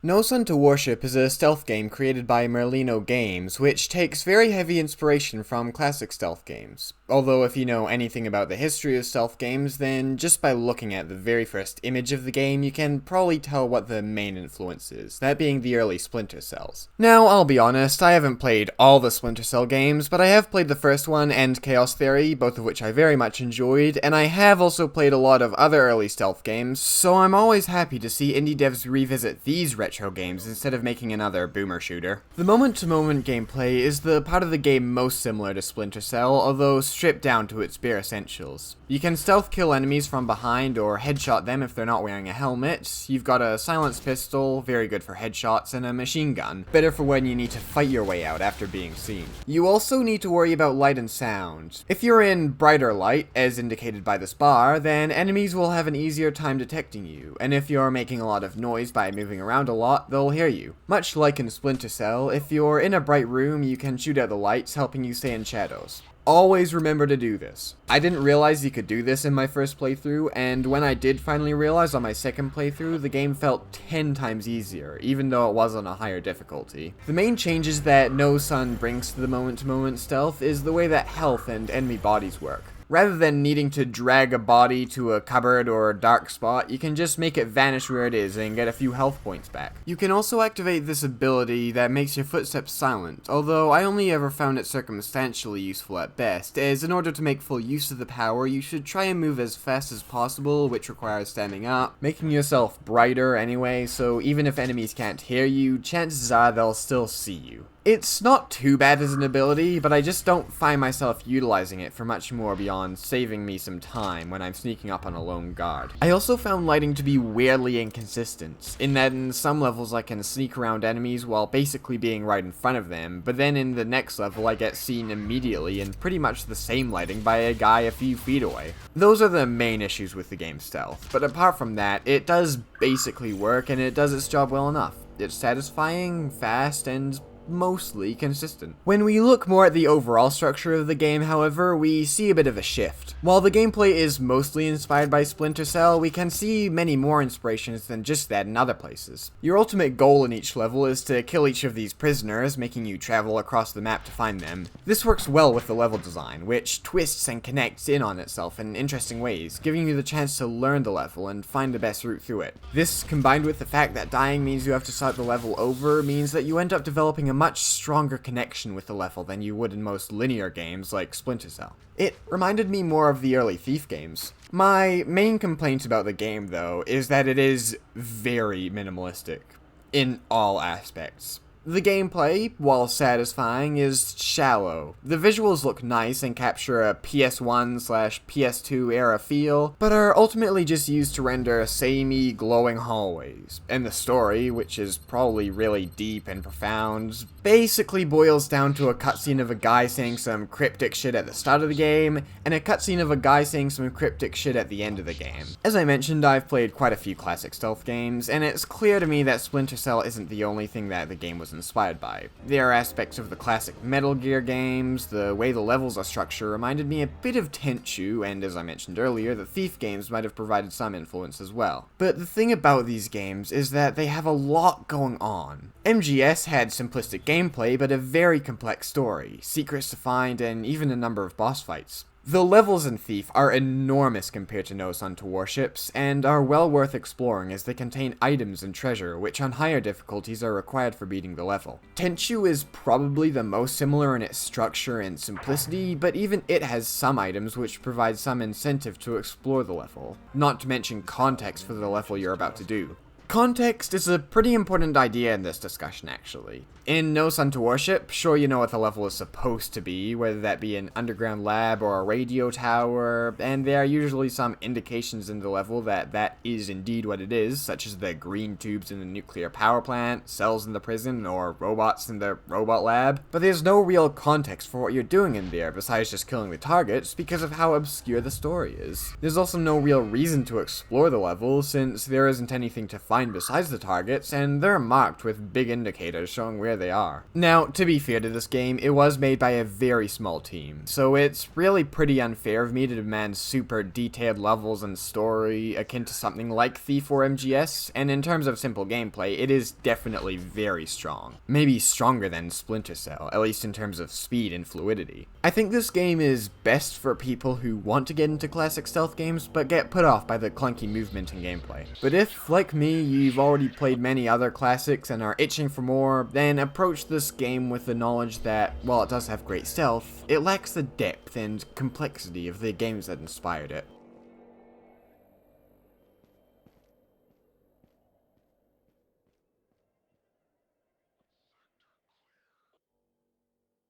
No Sun to Worship is a stealth game created by Merlino Games, which takes very heavy inspiration from classic stealth games. Although if you know anything about the history of stealth games, then just by looking at the very first image of the game, you can probably tell what the main influence is, that being the early Splinter Cells. Now, I'll be honest, I haven't played all the Splinter Cell games, but I have played the first one and Chaos Theory, both of which I very much enjoyed, and I have also played a lot of other early stealth games, so I'm always happy to see indie devs revisit these retro games instead of making another boomer shooter. The moment-to-moment gameplay is the part of the game most similar to Splinter Cell, although stripped down to its bare essentials. You can stealth kill enemies from behind or headshot them if they're not wearing a helmet. You've got a silenced pistol, very good for headshots, and a machine gun, better for when you need to fight your way out after being seen. You also need to worry about light and sound. If you're in brighter light, as indicated by this bar, then enemies will have an easier time detecting you, and if you're making a lot of noise by moving around a lot, they'll hear you. Much like in Splinter Cell, if you're in a bright room, you can shoot out the lights, helping you stay in shadows. Always remember to do this. I didn't realize you could do this in my first playthrough, and when I did finally realize on my second playthrough, the game felt 10 times easier, even though it was on a higher difficulty. The main changes that No Sun brings to the moment-to-moment stealth is the way that health and enemy bodies work. Rather than needing to drag a body to a cupboard or a dark spot, you can just make it vanish where it is and get a few health points back. You can also activate this ability that makes your footsteps silent, although I only ever found it circumstantially useful at best, as in order to make full use of the power, you should try and move as fast as possible, which requires standing up, making yourself brighter anyway, so even if enemies can't hear you, chances are they'll still see you. It's not too bad as an ability, but I just don't find myself utilizing it for much more beyond saving me some time when I'm sneaking up on a lone guard. I also found lighting to be weirdly inconsistent, in that in some levels I can sneak around enemies while basically being right in front of them, but then in the next level I get seen immediately in pretty much the same lighting by a guy a few feet away. Those are the main issues with the game's stealth, but apart from that, it does basically work and it does its job well enough. It's satisfying, fast, and mostly consistent. When we look more at the overall structure of the game, however, we see a bit of a shift. While the gameplay is mostly inspired by Splinter Cell, we can see many more inspirations than just that in other places. Your ultimate goal in each level is to kill each of these prisoners, making you travel across the map to find them. This works well with the level design, which twists and connects in on itself in interesting ways, giving you the chance to learn the level and find the best route through it. This, combined with the fact that dying means you have to start the level over, means that you end up developing a much stronger connection with the level than you would in most linear games like Splinter Cell. It reminded me more of the early Thief games. My main complaint about the game, though, is that it is very minimalistic in all aspects. The gameplay, while satisfying, is shallow. The visuals look nice and capture a PS1/PS2 era feel, but are ultimately just used to render samey, glowing hallways. And the story, which is probably really deep and profound, basically boils down to a cutscene of a guy saying some cryptic shit at the start of the game, and a cutscene of a guy saying some cryptic shit at the end of the game. As I mentioned, I've played quite a few classic stealth games, and it's clear to me that Splinter Cell isn't the only thing that the game was inspired by. There are aspects of the classic Metal Gear games, the way the levels are structured reminded me a bit of Tenchu, and as I mentioned earlier, the Thief games might have provided some influence as well. But the thing about these games is that they have a lot going on. MGS had simplistic gameplay, but a very complex story, secrets to find, and even a number of boss fights. The levels in Thief are enormous compared to No Sun to Warships, and are well worth exploring as they contain items and treasure, which on higher difficulties are required for beating the level. Tenchu is probably the most similar in its structure and simplicity, but even it has some items which provide some incentive to explore the level, not to mention context for the level you're about to do. Context is a pretty important idea in this discussion, actually. In No Sun to Worship, sure you know what the level is supposed to be, whether that be an underground lab or a radio tower, and there are usually some indications in the level that that is indeed what it is, such as the green tubes in the nuclear power plant, cells in the prison, or robots in the robot lab, but there's no real context for what you're doing in there besides just killing the targets because of how obscure the story is. There's also no real reason to explore the level, since there isn't anything to find find besides the targets, and they're marked with big indicators showing where they are. Now, to be fair to this game, it was made by a very small team, so it's really pretty unfair of me to demand super detailed levels and story akin to something like Thief or MGS, and in terms of simple gameplay, it is definitely very strong. Maybe stronger than Splinter Cell, at least in terms of speed and fluidity. I think this game is best for people who want to get into classic stealth games, but get put off by the clunky movement and gameplay. But if, like me, you've already played many other classics and are itching for more, then approach this game with the knowledge that, while it does have great stealth, it lacks the depth and complexity of the games that inspired it.